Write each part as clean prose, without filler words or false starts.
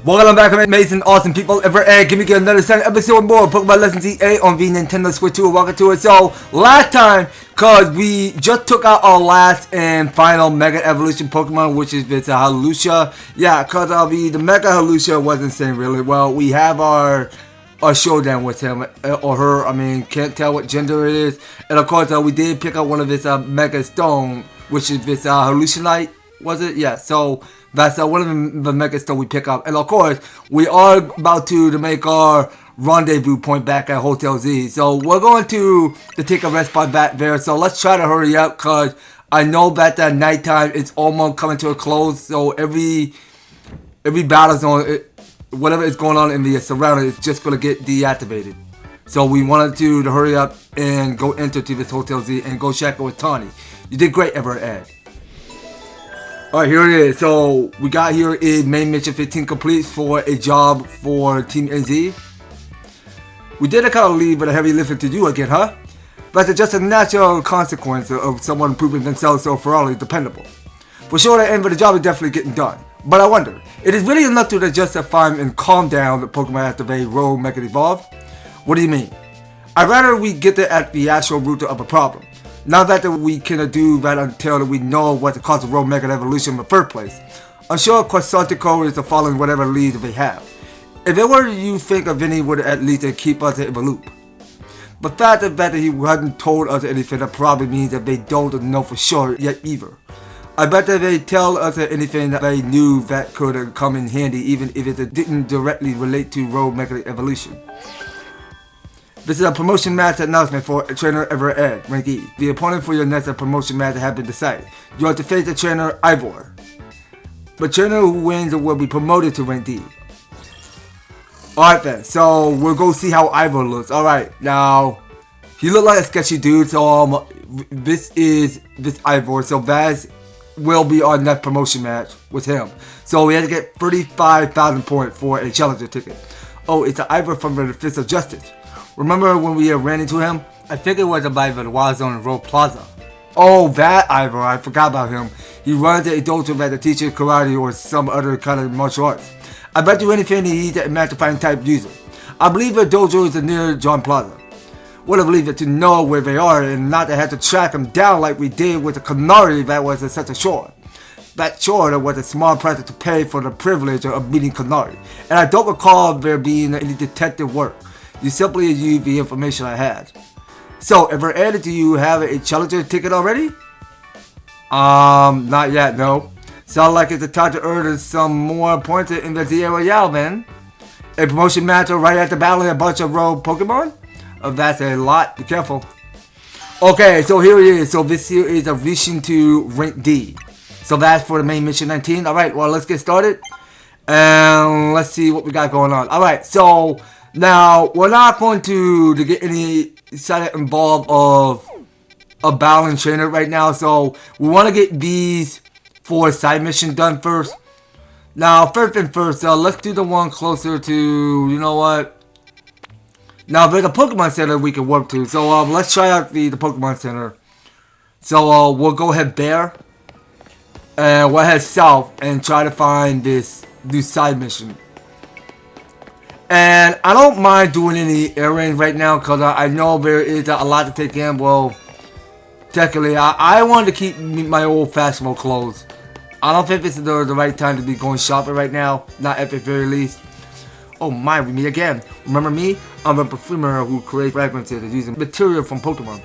Welcome back, amazing, awesome people. Give me another second episode more of Pokémon Legends Z-A on the Nintendo Switch 2. Welcome to it. So, last time, cause we just took out our last and final Mega Evolution Pokemon, which is this Halucia. Yeah, cause the Mega Halucia wasn't saying really well. We have our showdown with him or her. I mean, can't tell what gender it is. And of course, we did pick up one of his Mega Stone, which is this Halucinite. Was it? Yeah. So. That's one of the Mega Stone we pick up. And of course, we are about to make our rendezvous point back at Hotel Z. So we're going to take a rest spot back there. So let's try to hurry up because I know that the nighttime is almost coming to a close. So every battle zone, whatever is going on in the surrounding, is just going to get deactivated. So we wanted to hurry up and go enter to this Hotel Z and go check it with Tawny. You did great, Ed. Alright, here it is. So, we got here is main mission 15 complete for a job for Team NZ. We did a kind of leave with a heavy lifting to do again, huh? But it's just a natural consequence of someone proving themselves so thoroughly dependable. For sure, the end of the job is definitely getting done. But I wonder, it is really enough to justify and calm down the Pokemon after they roll Mega Evolve? What do you mean? I'd rather we get at the actual root of a problem. Not that we can do that until we know what the cause of Road Mega Evolution in the first place. I'm sure Quasartico is following whatever lead they have. If it were you think of any would at least keep us in the loop. But the fact that he hadn't told us anything, that probably means that they don't know for sure yet either. I bet that they tell us anything that they knew that could come in handy even if it didn't directly relate to Road Mega Evolution. This is a promotion match announcement for trainer Ed, rank E. The opponent for your next promotion match has been decided. You have to face the trainer Ivor. The trainer who wins will be promoted to rank D. Alright then, so we'll go see how Ivor looks. Alright, now, he looked like a sketchy dude, so this is Ivor, so that will be our next promotion match with him. So we had to get 35,000 points for a challenger ticket. Oh, it's an Ivor from the Fist of Justice. Remember when we ran into him? I think it was by the Wild Zone in Road Plaza. Oh, that Ivor, I forgot about him. He runs a dojo that teaches karate or some other kind of martial arts. I bet you anything he's a match-defying type user. I believe the dojo is near John Plaza. Would have believed it to know where they are and not to have to track them down like we did with the Canary that was such a chore. That chore was a small price to pay for the privilege of meeting Canary. And I don't recall there being any detective work. You simply used the information I had. So, Ed, do you have a challenger ticket already? Not yet, no. Sounds like it's a time to earn some more points in the Z-A Royale, then. A promotion match right after battling a bunch of rogue Pokemon? That's a lot. Be careful. Okay, so here it is. So this here is a mission to rank D. So that's for the main mission 19. Alright, well, let's get started. And let's see what we got going on. Alright, so now, we're not going to get any side involved of a battling trainer right now, so we want to get these 4 side missions done first. Now, first and first, let's do the one closer to, you know what? Now, there's a Pokemon Center we can work to, so let's try out the Pokemon Center. So, we'll go ahead there, and we'll head south and try to find this new side mission. And I don't mind doing any errands right now because I know there is a lot to take in. Well, technically, I wanted to keep my old fashionable clothes. I don't think this is the right time to be going shopping right now. Not at the very least. Oh my, we meet again. Remember me? I'm a perfumer who creates fragrances using material from Pokemon.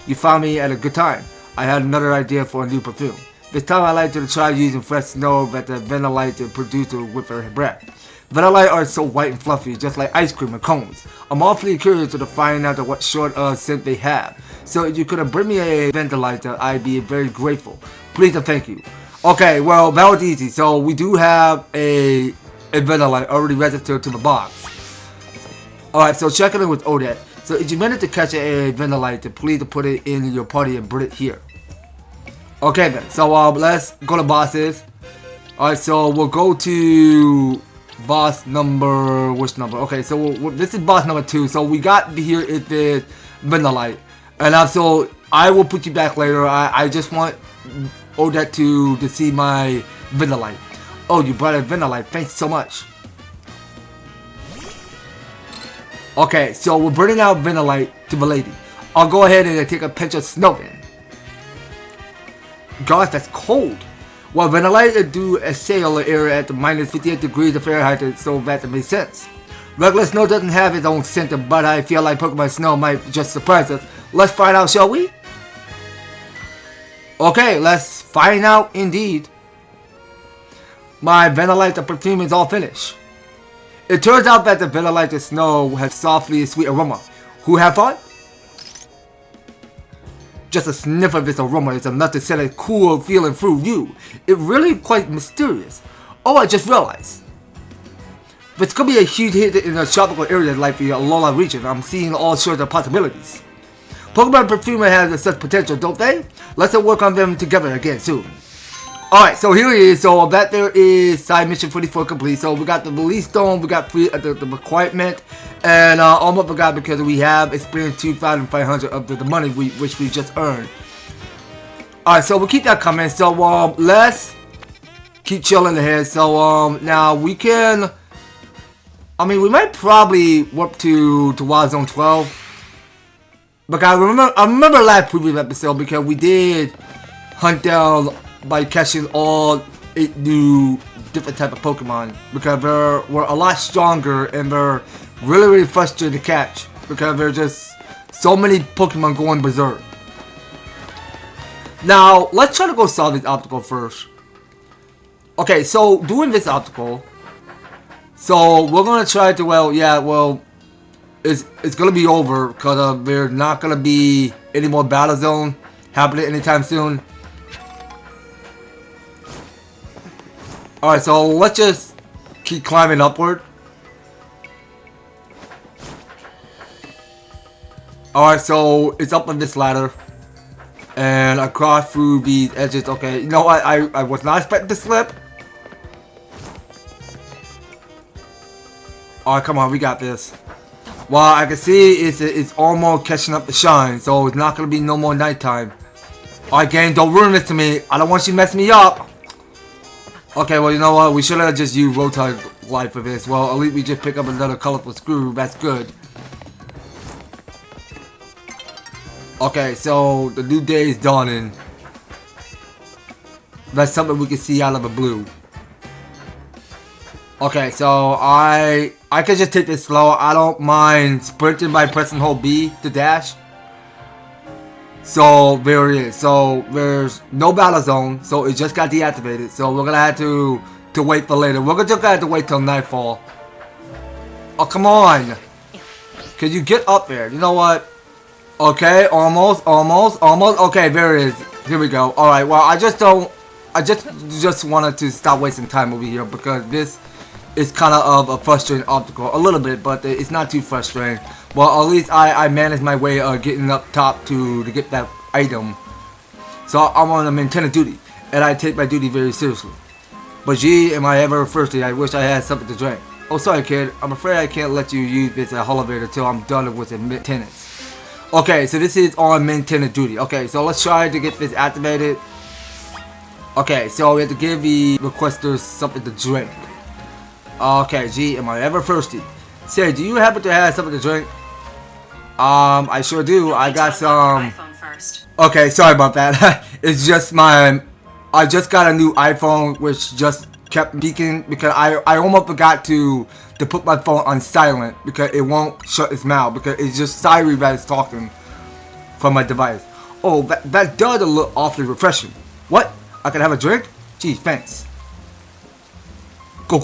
You found me at a good time. I had another idea for a new perfume. This time I like to try using fresh snow that the Vanillite produced with her breath. Vanillite are so white and fluffy, just like ice cream and cones. I'm awfully curious to find out what sort of scent they have. So if you could bring me a Vanillite, I'd be very grateful. Please and thank you. Okay, well, that was easy. So we do have a Vanillite already registered to the box. Alright, so checking in with Odette. So if you manage to catch a Vanillite, please put it in your party and bring it here. Okay then, so let's go to bosses. Alright, so we'll go to boss number, which number? Okay, so this is boss number 2. So we got here is the Vanillite. And so I will put you back later. I just want Odette to see my Vanillite. Oh, you brought a Vanillite. Thanks so much. Okay, so we're burning out Ventilite to the lady. I'll go ahead and take a pinch of snow then. Gosh, that's cold. Well, Ventilite do a sail area at the minus 58 degrees of Fahrenheit, so that makes sense. Regular snow doesn't have its own center, but I feel like Pokemon Snow might just surprise us. Let's find out, shall we? Okay, let's find out indeed. My Ventilite perfume is all finished. It turns out that the Ventilite Snow has softly sweet aroma. Who have fun? Just a sniff of its aroma is enough to set a cool feeling through you. It really quite mysterious. Oh, I just realized. If it's gonna be a huge hit in a tropical area like the Alola region, I'm seeing all sorts of possibilities. Pokemon Perfumer has such potential, don't they? Let's work on them together again soon. Alright, so here it is. So that there is side mission 44 complete. So we got the release stone, we got free the requirement, and almost forgot because we have experienced 2,500 of the money which we just earned. Alright, so we'll keep that coming. So let's keep chilling ahead. So now we can, I mean, we might probably warp to Wild Zone 12. But I remember last previous episode because we did hunt down by catching all 8 new different type of Pokemon because we're a lot stronger and they're really frustrating to catch because there's just so many Pokemon going berserk. Now let's try to go solve this obstacle first. Okay, so doing this obstacle, so we're gonna try to it's gonna be over because there's not gonna be any more battle zone happening anytime soon. Alright, so let's just keep climbing upward. Alright, so it's up on this ladder. And I cross through these edges. Okay, you know what? I was not expecting to slip. Alright, come on, we got this. Well, I can see it's almost catching up the shine, so it's not going to be no more nighttime. Alright, game, don't ruin this to me. I don't want you to mess me up. Okay, well, you know what? We should have just used Road Life for this. Well, at least we just pick up another colorful screw. That's good. Okay, so the new day is dawning. That's something we can see out of the blue. Okay, so I can just take this slow. I don't mind sprinting by pressing hold B to dash. So there it is. So there's no battle zone. So it just got deactivated. So we're gonna have to wait for later. We're just gonna have to wait till nightfall. Oh, come on! Can you get up there? You know what? Okay, almost. Okay, there it is. Here we go. All right. Well, I just wanted to stop wasting time over here because this is kind of a frustrating obstacle, a little bit, but it's not too frustrating. Well, at least I managed my way of getting up top to get that item. So I'm on a maintenance duty, and I take my duty very seriously. But gee, am I ever thirsty? I wish I had something to drink. Oh, sorry, kid. I'm afraid I can't let you use this elevator until I'm done with the maintenance. Okay, so this is on maintenance duty. Okay, so let's try to get this activated. Okay, so we have to give the requesters something to drink. Okay, gee, am I ever thirsty? Say, do you happen to have something to drink? I sure do. I got some. Okay, sorry about that. It's just I just got a new iPhone, which just kept beeping because I almost forgot to put my phone on silent because it won't shut its mouth because it's just Siri that is talking from my device. Oh, that does look awfully refreshing. What? I can have a drink? Gee, thanks. Go.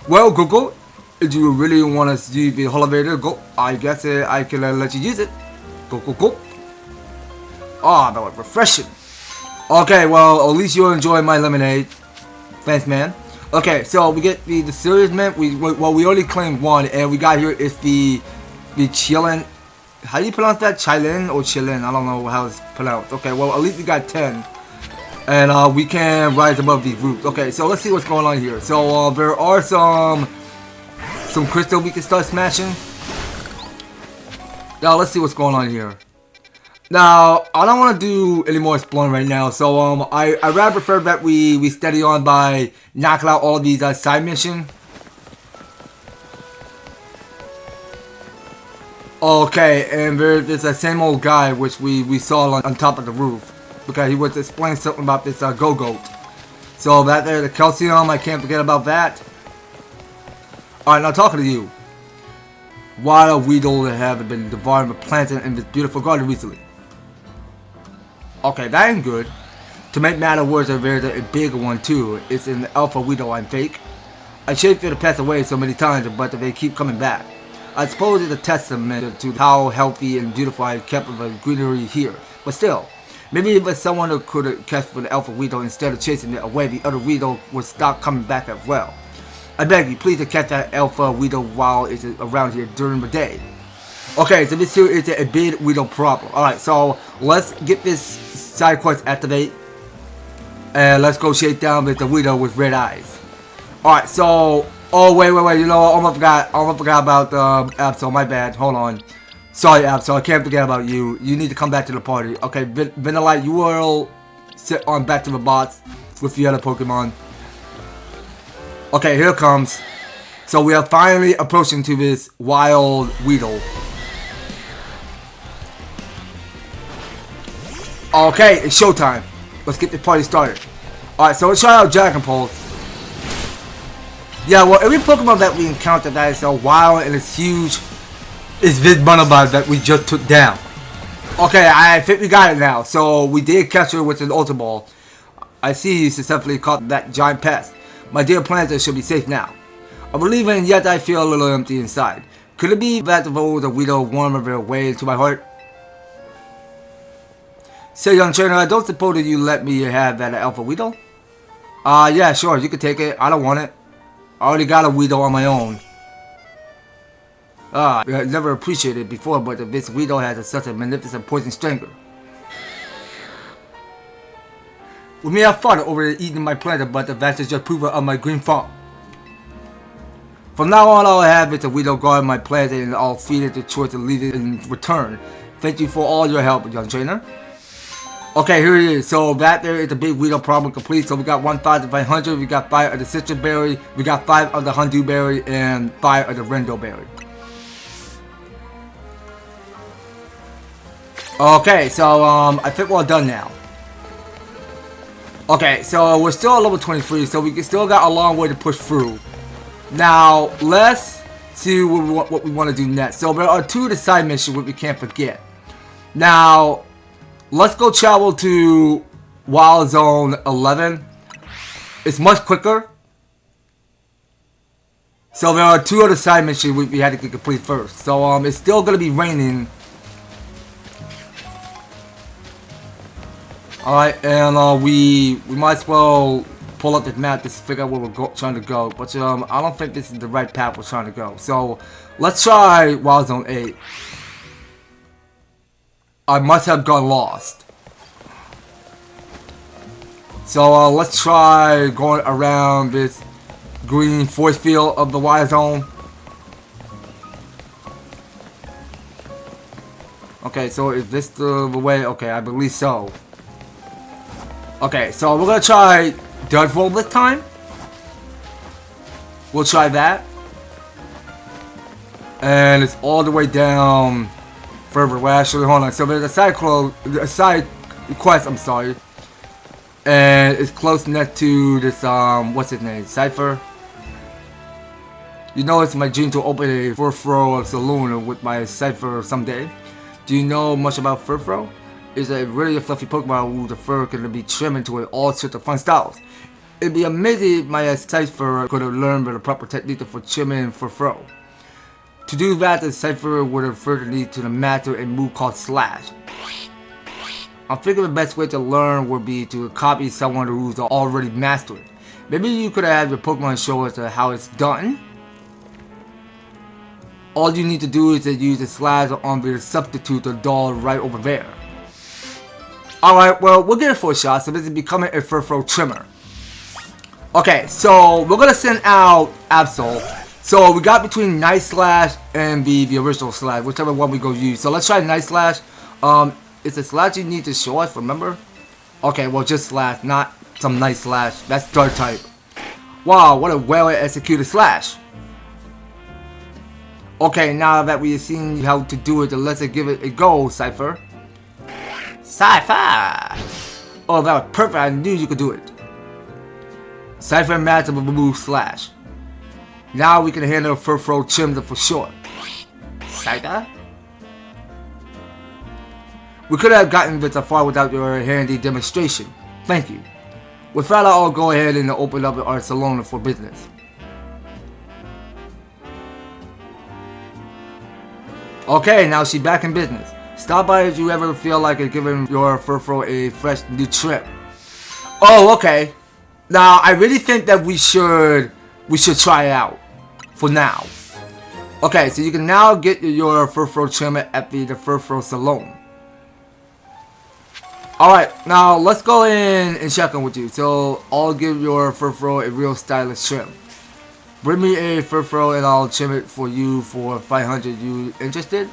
Well, Google, if you really want to use the elevator, go. I guess I can let you use it. Go. Ah, that was refreshing. Okay, well, at least you'll enjoy my lemonade. Thanks, man. Okay, so we get the serious man. We already claimed one, and we got here is the chillin. How do you pronounce that? Chillin or chillin? I don't know how it's pronounced. Okay, well, at least we got 10. And we can rise above these roofs. Okay, so let's see what's going on here. So there are some crystal we can start smashing. Now let's see what's going on here. Now I don't want to do any more exploring right now. So I rather prefer that we steady on by knocking out all of these side missions. Okay, and there's that same old guy which we saw on top of the roof. Because he was explaining something about this go-goat. So that there, the calcium, I can't forget about that. Alright, now talking to you. Wild weedle that have been devouring the plants in this beautiful garden recently. Okay, that ain't good. To make matter worse, there's a bigger one too. It's an alpha weedle I'm fake. I should feel to pass away so many times, but they keep coming back. I suppose it's a testament to how healthy and beautiful I kept of the greenery here. But still, maybe if someone who could have catch for the alpha weedle instead of chasing it away, the other weedle would stop coming back as well. I beg you, please to catch that alpha weedle while it's around here during the day. Okay, so this here is a big weedle problem. Alright, so let's get this side quest activate. And let's go shake down with the weedle with red eyes. Alright, so... Oh, wait, you know what? I almost forgot about Absol, my bad. Hold on. Sorry, Absol, I can't forget about you. You need to come back to the party. Okay, Vanillite, you will sit on back to the box with the other Pokemon. Okay, here it comes. So we are finally approaching to this wild weedle. Okay, it's showtime. Let's get the party started. Alright, so let's try out Dragon Pulse. Yeah, well, every Pokemon that we encounter that is so wild and it's huge is this Bunabot that we just took down. Okay, I think we got it now. So we did catch her with an Ultra Ball. I see you successfully caught that giant pest. My dear Planter should be safe now. I believe in, yet I feel a little empty inside. Could it be that the old weedle warmer their way into my heart? Say, young trainer, I don't suppose that you let me have that alpha weedle? Yeah, sure, you can take it. I don't want it. I already got a weedle on my own. I never appreciated it before, but this weedle has such a magnificent poison stringer. We may have fought over eating my planter, but that's just approval of my green farm. From now on, all I have is a weedle guard my planter, and I'll feed it the choice to leave it in return. Thank you for all your help, young trainer. Okay, here it is. So that there is the big weedle problem complete. So we got 1,500. We got 5 of the citrus berry. We got 5 of the honeydew berry and 5 of the rendo berry. Okay, so I think we're all done now. Okay, so we're still at level 23, so we still got a long way to push through. Now let's see what we want to do next. So there are 2 of the side missions which we can't forget. Now let's go travel to Wild Zone 11. It's much quicker. So there are 2 other side missions we had to complete first. So it's still gonna be raining. Alright, and we might as well pull up the map to figure out where we're trying to go. But I don't think this is the right path we're trying to go. So let's try Wild Zone 8. I must have gone lost. So let's try going around this green force field of the Wild Zone. Okay, so is this the way? Okay, I believe so. Okay, so we're gonna try Dirt Roll this time. We'll try that. And it's all the way down further. Well, actually, hold on. So there's a side quest, I'm sorry. And it's close next to this, what's his name? Cypher. You know, it's my dream to open a Furfrou saloon with my Cypher someday. Do you know much about Furfrou? It's a really fluffy Pokemon whose fur can be trimmed into all sorts of fun styles. It'd be amazing if my Cypher could have learned the proper technique for trimming Furfrou. To do that, the Cypher would have first need to master a move called Slash. I figure the best way to learn would be to copy someone who's already mastered it. Maybe you could have your Pokemon show us how it's done. All you need to do is to use the Slash on the substitute or doll right over there. Alright, well, we'll get it for a shot, so this is becoming a Furfrou trimmer. Okay, so we're gonna send out Absol. So we got between Night Slash and the original Slash, whichever one we go use. So let's try Night Slash. It's a Slash you need to show us, remember? Okay, well, just Slash, not some Night Slash. That's Dark type. Wow, what a well executed Slash. Okay, now that we've seen how to do it, let's give it a go, Cypher. Cypher! Oh, that was perfect. I knew you could do it. Cypher massive remove slash. Now we can handle Furfrou trimmed for short. Cypher? We could have gotten this far without your handy demonstration. Thank you. With that, I'll go ahead and open up our salon for business. Okay, now she's back in business. Stop by if you ever feel like giving your Furfrou a fresh new trim. Oh, okay. Now I really think that we should try it out for now. Okay, so you can now get your Furfrou trimmer at the Furfrou salon. Alright, now let's go in and check in with you. So I'll give your Furfrou a real stylish trim. Bring me a Furfrou and I'll trim it for you for 500. You interested?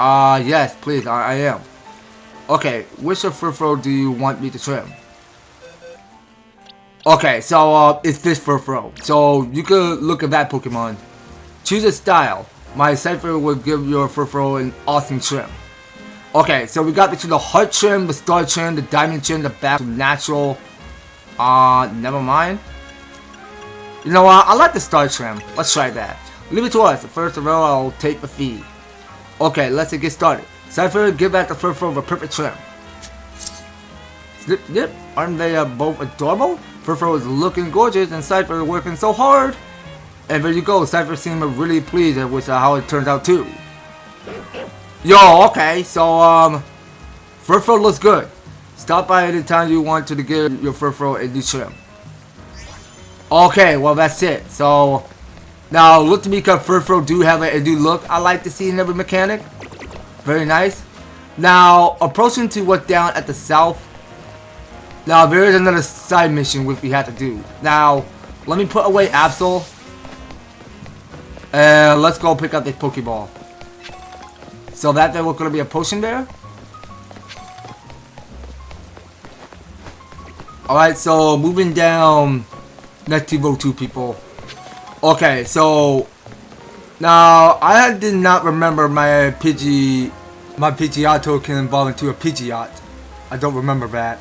Yes, please, I am. Okay, which Furfrou do you want me to trim? Okay, so it's this Furfrou. So you could look at that Pokemon. Choose a style. My Cypher will give your Furfrou an awesome trim. Okay, so we got the heart trim, the star trim, the diamond trim, the back natural. Never mind. You know what? I like the star trim. Let's try that. Leave it to us. First of all, I'll take the fee. Okay, let's get started. Cypher, give back the Furfrou a perfect trim. Snip, snip. Aren't they both adorable? Furfrou is looking gorgeous and Cypher is working so hard. And there you go. Cypher seemed really pleased with how it turned out too. Yo, okay. So, Furfrou looks good. Stop by anytime you want to give your Furfrou a new trim. Okay, well that's it. So now look to me because Furfrou do have a new look. I like to see in every mechanic. Very nice. Now approaching to what's down at the south. Now there is another side mission which we have to do. Now let me put away Absol. And let's go pick up this Pokeball. So that there was gonna be a potion there. Alright, so moving down next to Vote 2 people. Okay, so now I did not remember my Pidgeotto can evolve into a Pidgeot. I don't remember that.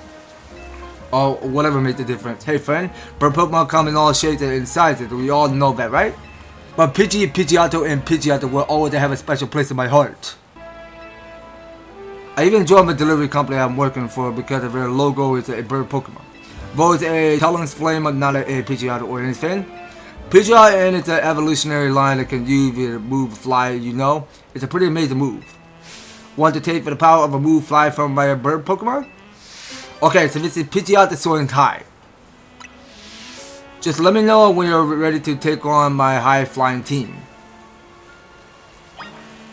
Or whatever made the difference. Hey friend, but Pokemon come in all shapes and sizes. We all know that, right? But Pidgeotto and Pidgeotto will always have a special place in my heart. I even joined the delivery company I'm working for because of their logo is a bird Pokemon. Though it's a Talon's Flame, but not a Pidgeotto or anything. Pidgeot and it's an evolutionary line that can use the move fly, you know. It's a pretty amazing move. Want to take for the power of a move fly from my bird Pokemon? Okay, so this is Pidgeot the soaring high. Just let me know when you're ready to take on my high flying team.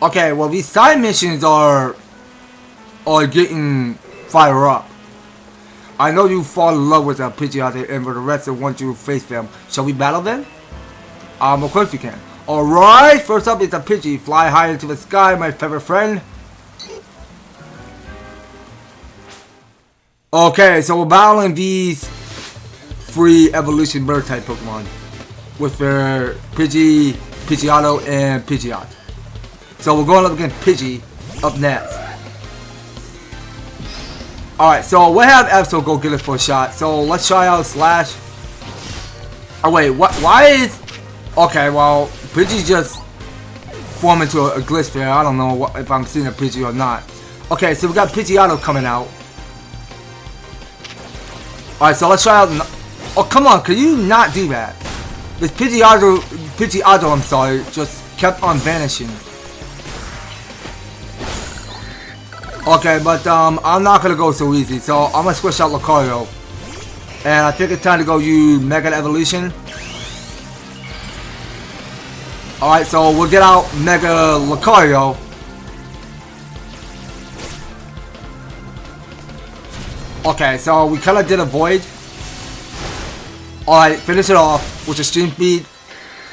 Okay, well these side missions are getting fire up. I know you fall in love with a Pidgeot and for the rest of want you to face them. Shall we battle then? Of course we can. Alright, first up is a Pidgey. Fly high into the sky, my favorite friend. Okay, so we're battling these free evolution bird type Pokemon with their Pidgey, Pidgeotto, and Pidgeot. So we're going up against Pidgey up next. Alright, so we'll have Absol go get it for a shot. So let's try out Slash. Oh wait, what? Why is... Okay, well, Pidgey just formed into a glitch there. I don't know if I'm seeing a Pidgey or not. Okay, so we got Pidgeotto coming out. Alright, so let's try out... Oh, come on, can you not do that? This Pidgeotto, I'm sorry, just kept on vanishing. Okay, but I'm not gonna go so easy, so I'm gonna switch out Lucario. And I think it's time to go use Mega Evolution. Alright, so we'll get out Mega Lucario. Okay, so we kinda did a Void. Alright, finish it off with the Stream Speed.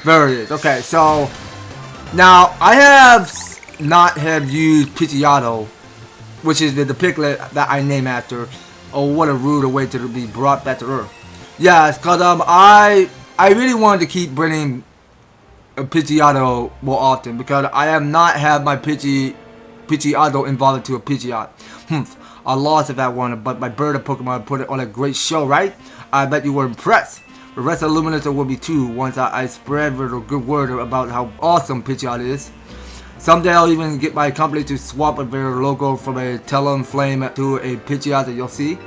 There it is. Okay, so now I have not have used Pidgeotto, which is the piglet that I name after. Oh, what a rude way to be brought back to Earth. Yes, cause I really wanted to keep bringing a Pidgeotto more often because I have not had my Pidgeotto involved into a Pidgeot. I lost that one, but my bird of Pokemon put it on a great show, right? I bet you were impressed. The rest of Lumiose will be too once I spread a good word about how awesome Pidgeot is. Someday I'll even get my company to swap their logo from a Talonflame to a Pidgeot that you'll see.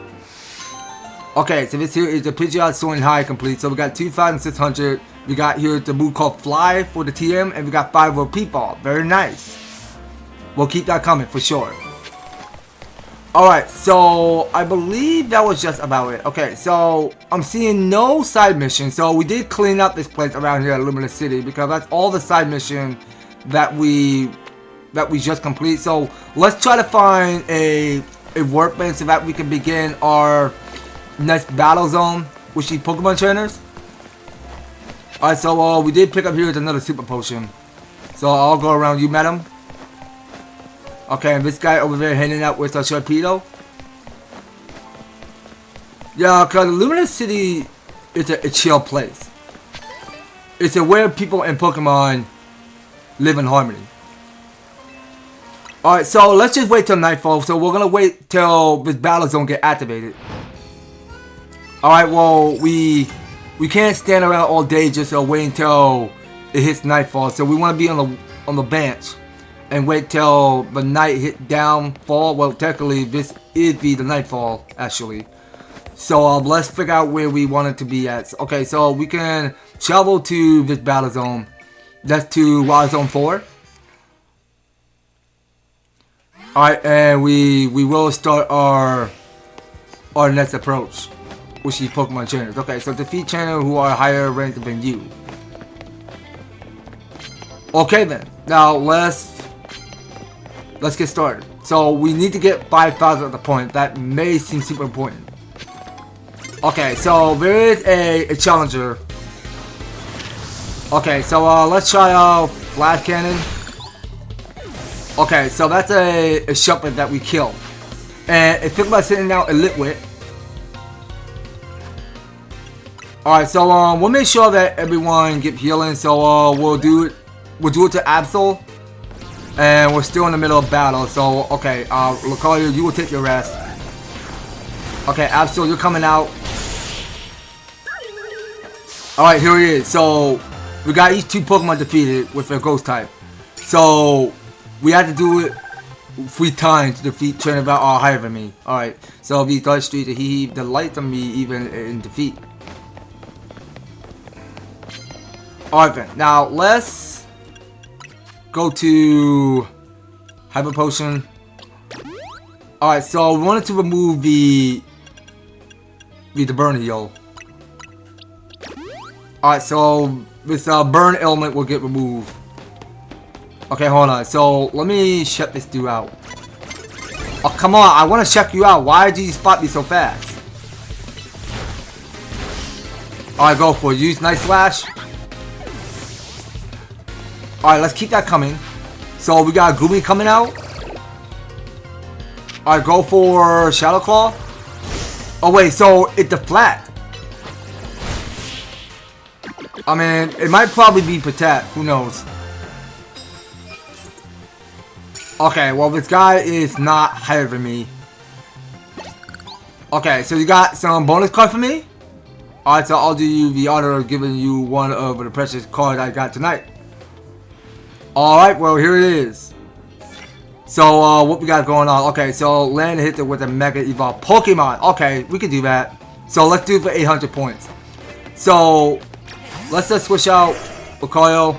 Okay, so this here is the Pidgeot Soaring High complete. So we got 2,600. We got here the move called Fly for the TM, and we got 5 Repeat Ball. Very nice. We'll keep that coming for sure. Alright, so I believe that was just about it. Okay, so I'm seeing no side mission. So we did clean up this place around here at Lumiose City because that's all the side mission that we just complete. So let's try to find a workbench so that we can begin our next battle zone with these Pokemon trainers. Alright, so we did pick up here with another super potion. So I'll go around. You met him? Okay, and this guy over there hanging out with a Sharpedo. Yeah, because Lumiose City is a chill place. It's where people and Pokemon live in harmony. Alright, so let's just wait till nightfall. So we're going to wait till this battle zone get activated. Alright, well, we can't stand around all day just waiting till it hits nightfall. So we want to be on the bench and wait till the night hit downfall. Well, technically, this is the nightfall, actually. So let's figure out where we want it to be at. Okay, so we can travel to this battle zone. That's to Wild Zone 4. Alright, and we will start our next approach with these Pokemon trainers. Okay, so defeat trainers who are higher ranked than you. Okay then, now let's get started. So we need to get 5,000 at the point. That may seem super important. Okay, so there is a challenger. Okay, so let's try out Flash Cannon. Okay, so that's a Shuppet that we killed. And it took about sitting out a Litwit. Alright, so we'll make sure that everyone get healing. So we'll do it to Absol. And we're still in the middle of battle, so okay, Lucario, you will take your rest. Okay, Absol, you're coming out. Alright, here he is. So we got each 2 Pokemon defeated with their ghost type. So we had to do it 3 times to defeat trainers that are higher than me. Alright, so the Dark Street, he delights on me even in defeat. Alright then, now let's go to Hyper Potion. Alright, so we wanted to remove the burn heal. Alright, so this burn element will get removed. Okay, hold on. So let me check this dude out. Oh, come on. I want to check you out. Why did you spot me so fast? Alright, go for it. Use Night Slash. Alright, let's keep that coming. So we got Gloomy coming out. Alright, go for Shadow Claw. Oh wait, so it's the flat. I mean, it might probably be Protect. Who knows? Okay, well this guy is not higher than me. Okay, so you got some bonus card for me? Alright, so I'll do you the honor of giving you one of the precious cards I got tonight. Alright, well here it is. So what we got going on? Okay, so land hit it with a Mega Evolve Pokemon. Okay, we can do that. So let's do it for 800 points. So let's just switch out Lucario.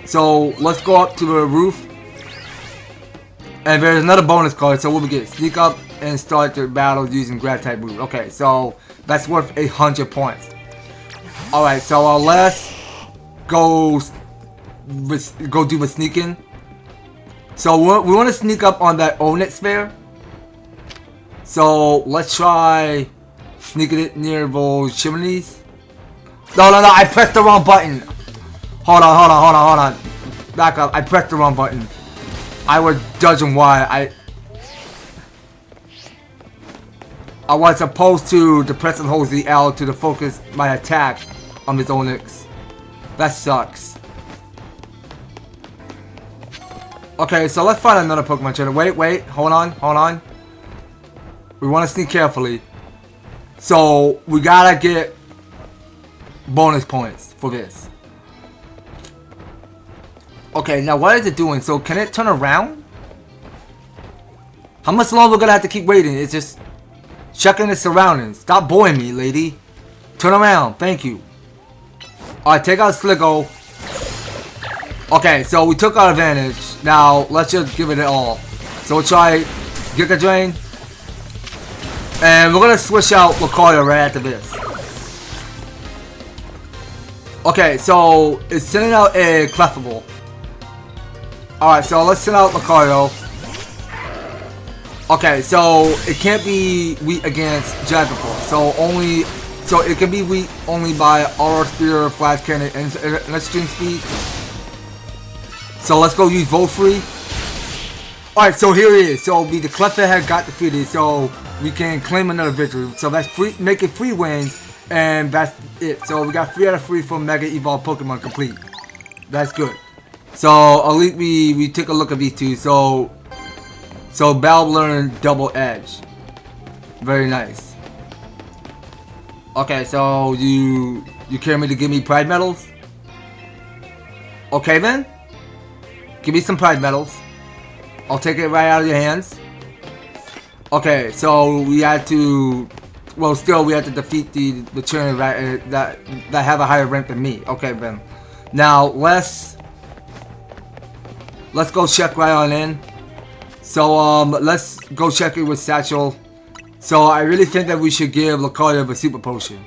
So let's go up to the roof. And there's another bonus card, so what we get? Sneak up and start the battle using Grab type move. Okay, so that's worth 800 points. Alright, so let's go do the sneaking. So we want to sneak up on that Onet sphere. So let's try sneaking it near those chimneys. No, I pressed the wrong button. Hold on. Back up, I pressed the wrong button. I was judging why I was supposed to press and hold the L to focus my attack on this Onix. That sucks. Okay, so let's find another Pokemon trainer. Wait, hold on. We want to sneak carefully. So we gotta get bonus points for this. Okay, now what is it doing? So can it turn around? How much longer we're gonna have to keep waiting? It's just checking the surroundings. Stop boring me, lady. Turn around, thank you. Alright, take out Slicko. Okay, so we took our advantage. Now let's just give it all. So we'll try Giga Drain. And we're gonna switch out Lucario right after this. Okay, so it's sending out a Clefable. Alright, so let's send out Lucario. Okay, so it can't be weak against Dragon Force. So it can be weak only by Aura Spear, Flash Cannon, and Extreme Speed. So let's go use Furfrou. Alright, so here it is. So the Clefable had got defeated, so we can claim another victory. So that's free, make it 3 wins, and that's it. So we got 3 out of 3 from Mega Evolved Pokemon complete. That's good. So at least we took a look at these two. So Battle learned Double Edge. Very nice. Okay, so you care me to give me Pride Medals? Okay then. Give me some Pride Medals. I'll take it right out of your hands. Okay, so we had to, well, still we had to defeat the trainer that have a higher rank than me. Okay, then. Now let's go check right on in. So let's go check it with Satchel. So I really think that we should give Lucario a Super Potion.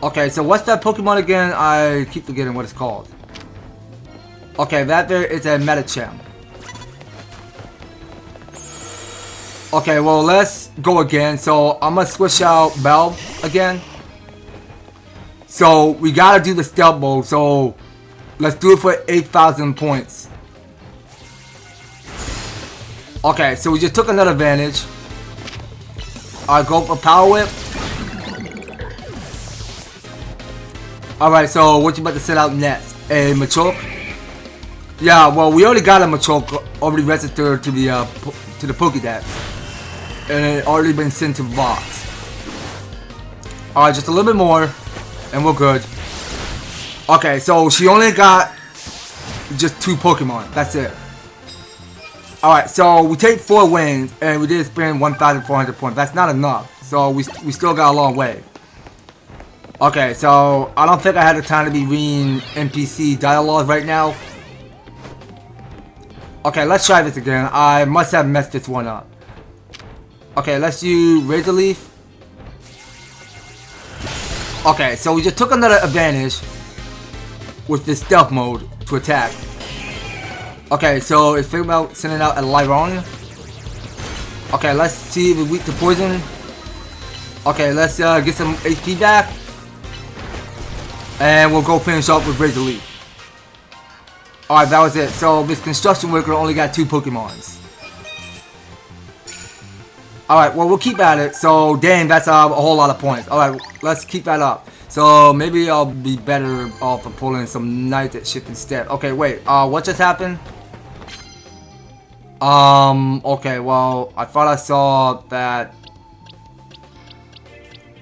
Okay, so what's that Pokemon again? I keep forgetting what it's called. Okay, that there is a Medicham. Okay, well let's go again. So I'm gonna switch out Bell again. So we gotta do the stealth mode. So let's do it for 8,000 points. Okay, so we just took another advantage. Alright, go for Power Whip. Alright, so what you about to send out next? A Machoke? Yeah, well we already got a Machoke already registered to the Pokédex. And it already been sent to the box. Alright, just a little bit more. And we're good. Okay, so she only got just 2 Pokemon. That's it. Alright, so we take 4 wins. And we did spend 1,400 points. That's not enough. So we still got a long way. Okay, so I don't think I had the time to be reading NPC dialogue right now. Okay, let's try this again. I must have messed this one up. Okay, let's do Razor Leaf. Okay, so we just took another advantage with this stealth mode to attack. Okay, so it's thinking about sending out a Lyron. Okay, let's see if we're weak to poison. Okay, let's get some HP back. And we'll go finish off with Razor Leaf. Alright, that was it. So this construction worker only got 2 Pokemons. Alright, well we'll keep at it. So dang, that's a whole lot of points. Alright, let's keep that up. So maybe I'll be better off of pulling some Night Shift instead. Okay, wait, what just happened? Okay, well, I thought I saw that.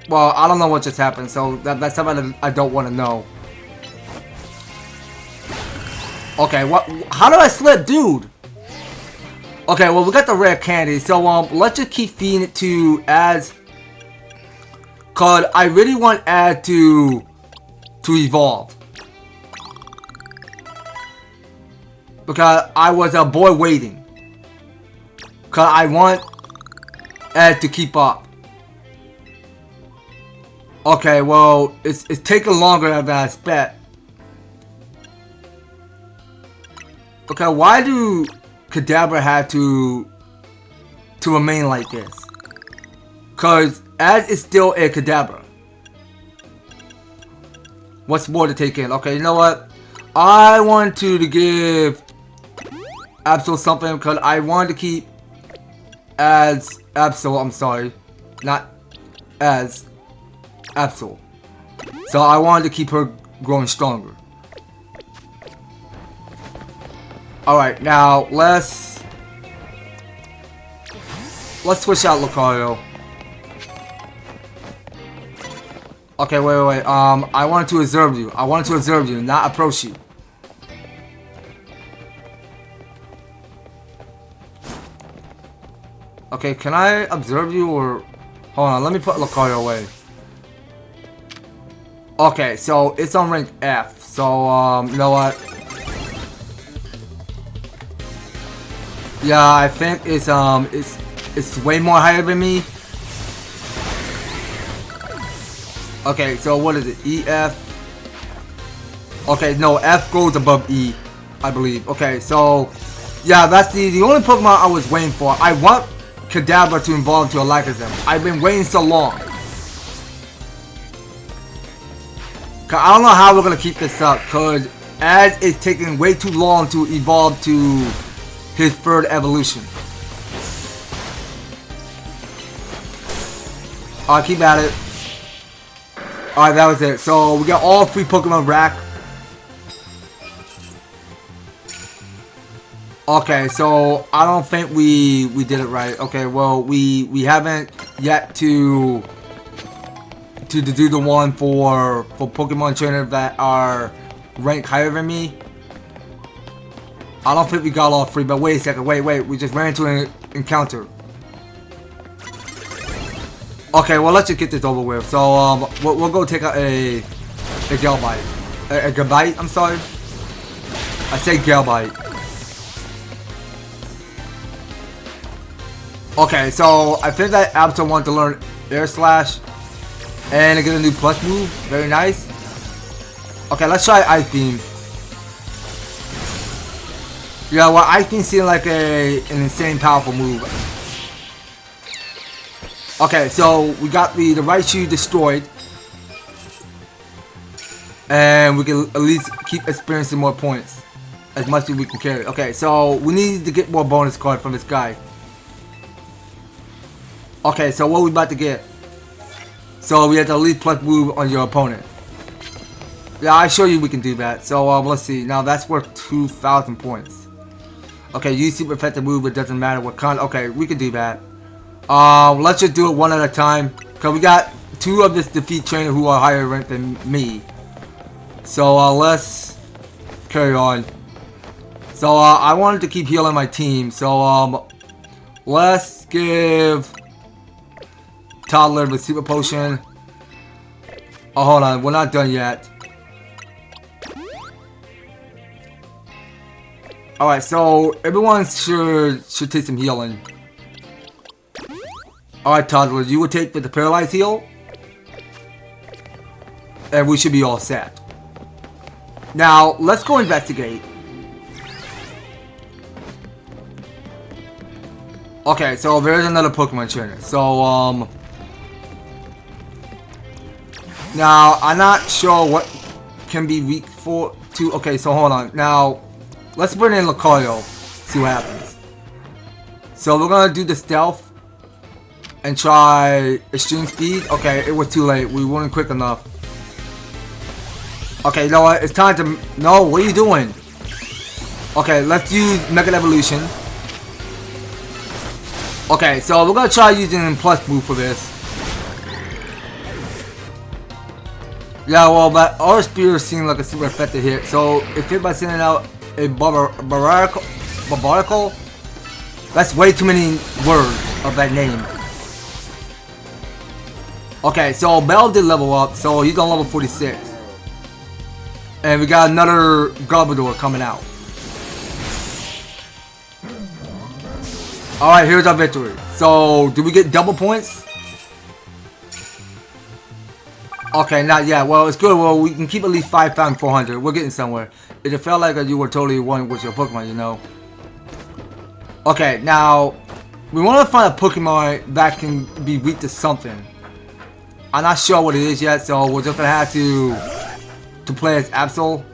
Well, I don't know what just happened, so that's something I don't want to know. Okay, what? How did I slip, dude? Okay, well, we got the rare candy, so let's just keep feeding it to ads. Cause I really want ad to evolve. Because I was a boy waiting. Cause I want ad to keep up. Okay, well, it's taking longer than I expect. Okay, why do Kadabra have to remain like this? Cause as it's still a Kadabra. What's more to take in? Okay, you know what? I want to give Absol something because I want to keep as Absol. I'm sorry, not as Absol. So I wanted to keep her growing stronger. Alright, now let's switch out Lucario. Okay, wait. I wanted to observe you. I wanted to observe you, not approach you. Okay, can I observe you or... Hold on, let me put Lucario away. Okay, so it's on rank F. So, you know what? Yeah, I think it's way more higher than me. Okay, so what is it? E, F. Okay, no, F goes above E, I believe. Okay, so yeah, that's the only Pokemon I was waiting for. I want Kadabra to evolve to Alakazam. I've been waiting so long. Cause I don't know how we're gonna keep this up, cause as it's taking way too long to evolve to his third evolution. Alright, keep at it. Alright, that was it. So we got all 3 Pokemon rack. Okay, so I don't think we did it right. Okay, well we haven't yet to do the one for Pokemon trainers that are ranked higher than me. I don't think we got all 3, but wait a second, wait, we just ran into an encounter. Okay, well let's just get this over with. So we'll go take out a Galbite. A Gabite, I'm sorry. I say Galbite. Okay, so I think that Absol wants to learn Air Slash and get a new plus move. Very nice. Okay, let's try Ice Beam. Yeah, well, Ice Beam seems like an insane powerful move. Okay, so we got the Raichu destroyed. And we can at least keep experiencing more points. As much as we can carry. Okay, so we need to get more bonus cards from this guy. Okay, so what we about to get? So we have to at least plus move on your opponent. Yeah, I show you we can do that. So let's see. Now that's worth 2,000 points. Okay, use super effective move. It doesn't matter what kind. Okay, we can do that. Let's just do it one at a time. Cause we got 2 of this defeat trainer who are higher ranked than me. So let's carry on. So I wanted to keep healing my team. So let's give Toddler with super potion. Oh, hold on, we're not done yet. Alright, so everyone should take some healing. Alright, Toddler, you will take the paralyzed heal. And we should be all set. Now, let's go investigate. Okay, so there's another Pokemon trainer. So, now, I'm not sure what can be weak for to. Okay, so hold on. Now, let's bring in Lucario. See what happens. So we're gonna do the stealth and try extreme speed. Okay, it was too late. We weren't quick enough. Okay, you know what? It's time to. No, what are you doing? Okay, let's use Mega Evolution. Okay, so we're gonna try using plus move for this. Yeah, well, but our spear seemed like a super effective hit. So if hit by sending out a barbarical, that's way too many words of that name. Okay, so Bell did level up, so he's on level 46. And we got another Garbodor coming out. Alright, here's our victory. So, do we get double points? Okay, not yet. Well, it's good. Well, we can keep at least 5,400. We're getting somewhere. It felt like you were totally one with your Pokemon, you know. Okay, now, we want to find a Pokemon that can be weak to something. I'm not sure what it is yet, so we're just going to have to play as Absol.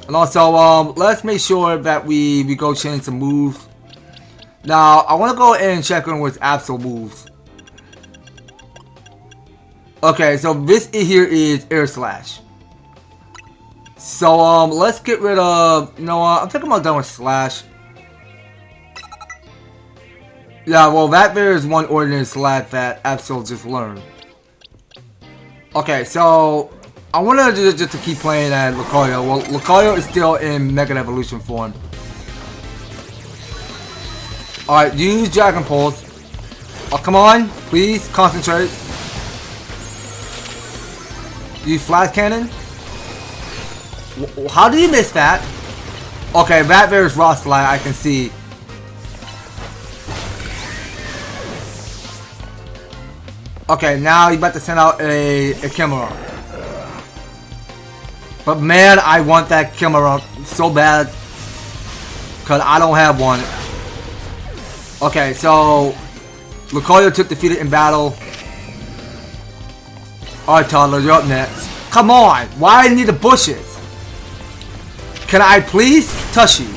And also, let's make sure that we go change some moves. Now, I want to go in and check on with Absol moves. Okay, so this here is Air Slash. So let's get rid of. You know what? I'm thinking about done with Slash. Yeah, well, that there is one ordinary Slash that Absol just learned. Okay, so I wanted to just to keep playing at Lucario. Well, Lucario is still in Mega Evolution form. Alright, use Dragon Pulse. Oh, come on, please concentrate. Use Flash Cannon. How do you miss that? Okay, that there is Rock Slide, I can see. Okay, now you're about to send out a camera. But man, I want that camera so bad. Because I don't have one. Okay, so Lucario took defeated in battle. Alright, Toddler, you're up next. Come on! Why do I need the bushes? Can I please touch you?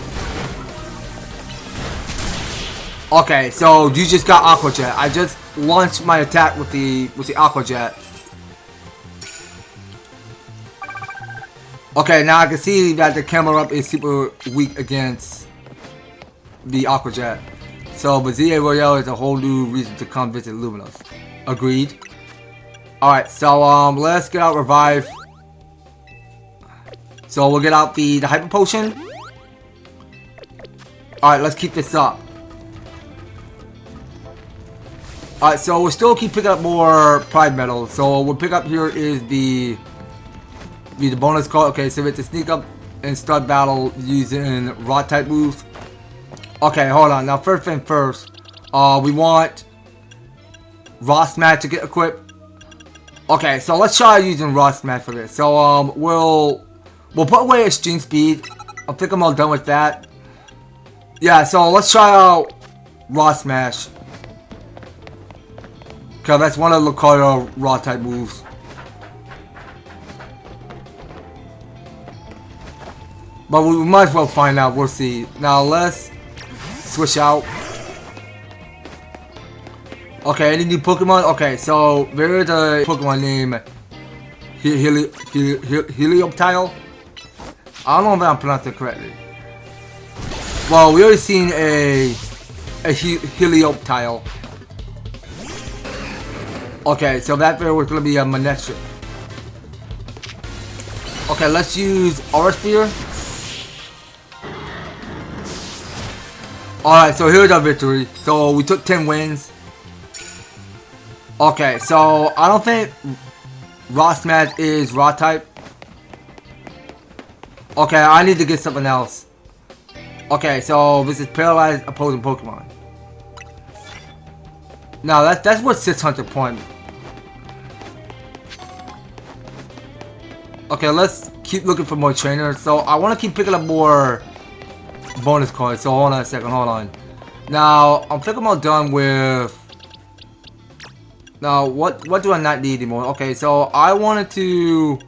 Okay, so you just got Aqua Jet. I just launched my attack with the Aqua Jet. Okay, now I can see that the camera up is super weak against the Aqua Jet. So, but Z-A Royale is a whole new reason to come visit Lumiose. Agreed. Alright, so let's get out Revive. So we'll get out the Hyper Potion. Alright, let's keep this up. Alright, so we'll still keep picking up more Pride Medals. So we'll pick up here is the bonus card. Okay, so we have to sneak up and start battle using Rock type moves. Okay, hold on. Now first thing first, we want Rock Smash to get equipped. Okay, so let's try using Rock Smash for this. So we'll put away Extreme Speed. I think I'm all done with that. Yeah, so let's try out Rock Smash. Cause that's one of the Lucario Raw type moves. But we might as well find out. We'll see. Now let's switch out. Okay, any new Pokemon? Okay, so there is a Pokemon named Helioptile. I don't know if I'm pronouncing it correctly. Well, we already seen a Helioptile. Okay, so that there was gonna be a Manectric. Okay, let's use Aura Sphere. Alright, so here's our victory. So we took 10 wins. Okay, so I don't think Rock Smash is Raw type. Okay, I need to get something else. Okay, so this is Paralyzed opposing Pokemon. Now that's what 600 point. Okay, let's keep looking for more trainers. So I want to keep picking up more bonus cards. So hold on a second, hold on. Now I'm thinking about done with. Now what do I not need anymore? Okay, so I wanted to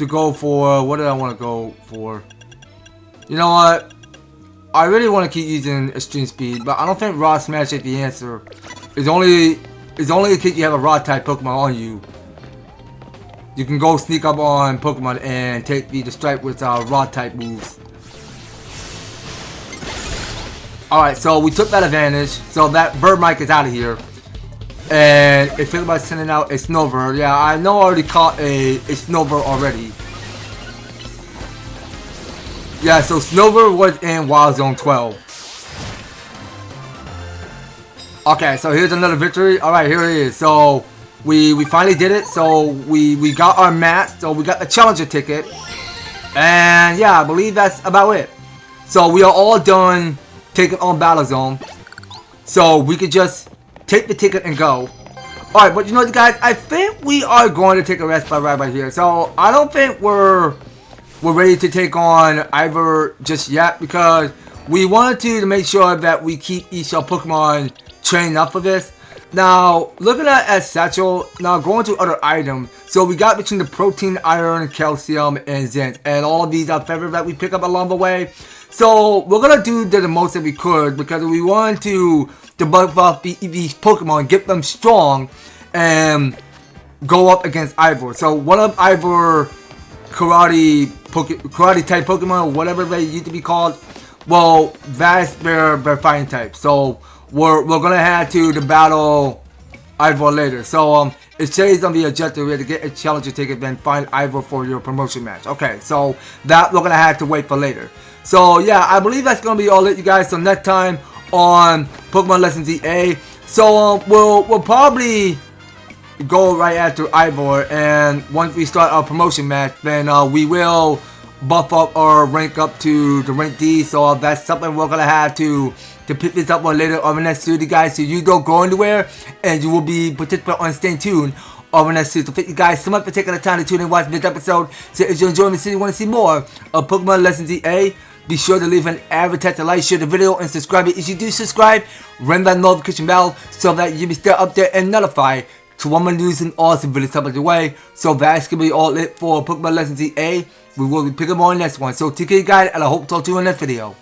go for, what did I want to go for? You know what? I really want to keep using Extreme Speed, but I don't think Raw Smash is the answer. It's only in case you have a Raw type Pokemon on you. You can go sneak up on Pokemon and take the Stripe with Raw type moves. Alright, so we took that advantage. So that Bird Mike is out of here. And it feels like sending out a Snover. Yeah, I know I already caught a Snover already. Yeah, so Snover was in Wild Zone 12. Okay, so here's another victory. Alright, here it is. So we finally did it. So we got our match. So we got the Challenger ticket. And yeah, I believe that's about it. So we are all done taking on Battle Zone. So we could just take the ticket and go. Alright, but you know what, guys? I think we are going to take a rest by right here. So I don't think we're ready to take on Ivor just yet, because we wanted to make sure that we keep each of our Pokemon trained up for this. Now, looking at Satchel, now going to other items. So we got between the protein, iron, calcium, and zinc, and all of these are feathers that we pick up along the way. So we're gonna do the most that we could, because we wanted to buff up these Pokemon, get them strong, and go up against Ivor. So one of Ivor karate type Pokemon, or whatever they used to be called. Well, that's their fighting type. So we're gonna have to battle Ivor later. So it says on the objective we have to get a challenger ticket, then find Ivor for your promotion match. Okay, so that we're gonna have to wait for later. So yeah, I believe that's gonna be all it, you guys. So next time on Pokemon Legends Z-A. So we'll probably go right after Ivor, and once we start our promotion match, then we will buff up or rank up to the rank D. So that's something we're gonna have to pick this up on later on the next video, guys. So you don't go anywhere, and you will be participating on Stay Tuned on the next video. So thank you guys so much for taking the time to tune in and watch this episode. So if you're enjoying this video, you want to see more of Pokemon Legends Z-A, be sure to leave an EverTastic like, share the video, and subscribe. If you do subscribe, ring that notification bell so that you'll be still up there and notified to when my news and awesome videos come your way. So that's gonna be all it for Pokemon Legends Z-A. We will be picking more in the next one. So take care, guys, and I hope to talk to you in the next video.